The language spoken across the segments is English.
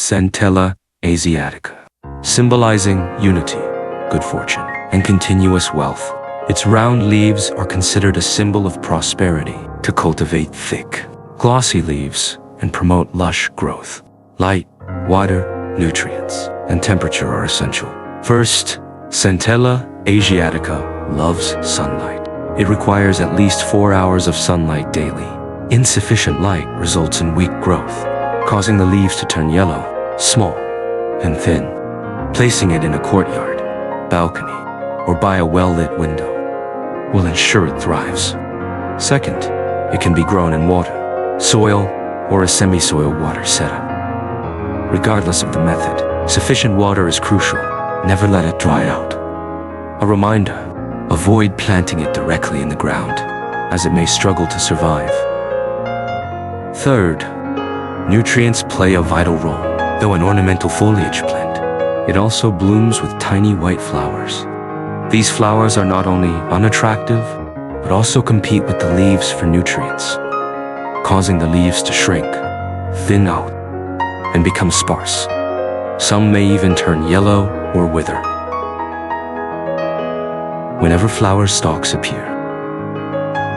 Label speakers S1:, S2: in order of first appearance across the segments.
S1: Centella asiatica, symbolizing unity, good fortune, and continuous wealth. Its round leaves are considered a symbol of prosperity. To cultivate thick, glossy leaves and promote lush growth, light, water, nutrients, and temperature are essential. First, Centella asiatica loves sunlight. It requires at least 4 hours of sunlight daily. Insufficient light results in weak growth, causing the leaves to turn yellow, small, and thin. Placing it in a courtyard, balcony, or by a well-lit window will ensure it thrives. Second, it can be grown in water, soil, or a semi-soil water setup. Regardless of the method, sufficient water is crucial. Never let it dry out. A reminder, avoid planting it directly in the ground, as it may struggle to survive. Third, nutrients play a vital role. Though an ornamental foliage plant, it also blooms with tiny white flowers. These flowers are not only unattractive, but also compete with the leaves for nutrients, causing the leaves to shrink, thin out, and become sparse. Some may even turn yellow or wither. Whenever flower stalks appear,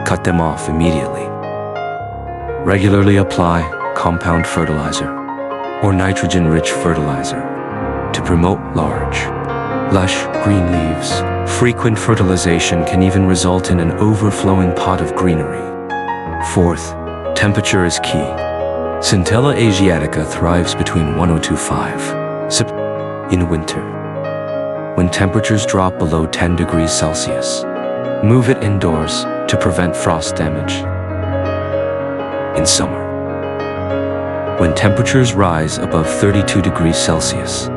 S1: cut them off immediately. Regularly apply compound fertilizer or nitrogen-rich fertilizer to promote large, lush green leaves. Frequent fertilization can even result in an overflowing pot of greenery. Fourth, temperature is key. Centella asiatica thrives between 1025 in winter. When temperatures drop below 10 degrees Celsius, move it indoors to prevent frost damage. In summer, when temperatures rise above 32 degrees Celsius,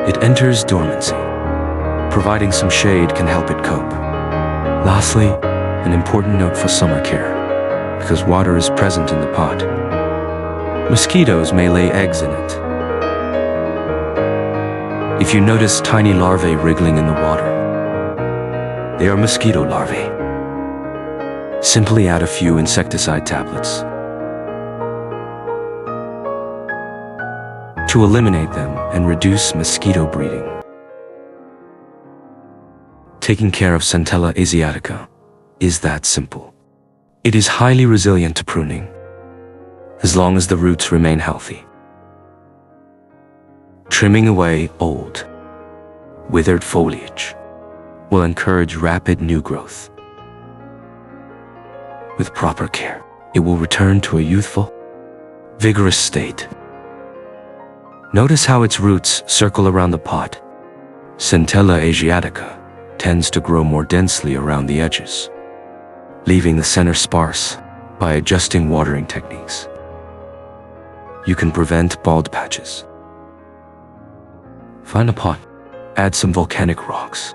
S1: it enters dormancy. Providing some shade can help it cope. Lastly, an important note for summer care, because water is present in the pot. Mosquitoes may lay eggs in it. If you notice tiny larvae wriggling in the water, they are mosquito larvae. Simply add a few insecticide tablets to eliminate them and reduce mosquito breeding. Taking care of Centella asiatica is that simple. It is highly resilient to pruning, as long as the roots remain healthy. Trimming away old, withered foliage will encourage rapid new growth. With proper care, it will return to a youthful, vigorous state. Notice how its roots circle around the pot. Centella asiatica tends to grow more densely around the edges, leaving the center sparse. By adjusting watering techniques, you can prevent bald patches. Find a pot, add some volcanic rocks,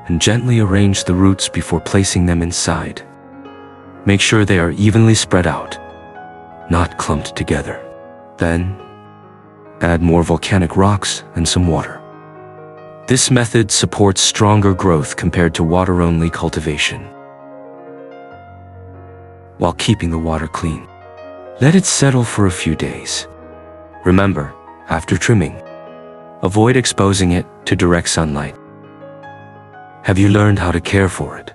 S1: and gently arrange the roots before placing them inside. Make sure they are evenly spread out, not clumped together. Then, add more volcanic rocks and some water. This method supports stronger growth compared to water-only cultivation, while keeping the water clean. Let it settle for a few days. Remember, after trimming, avoid exposing it to direct sunlight. Have you learned how to care for it?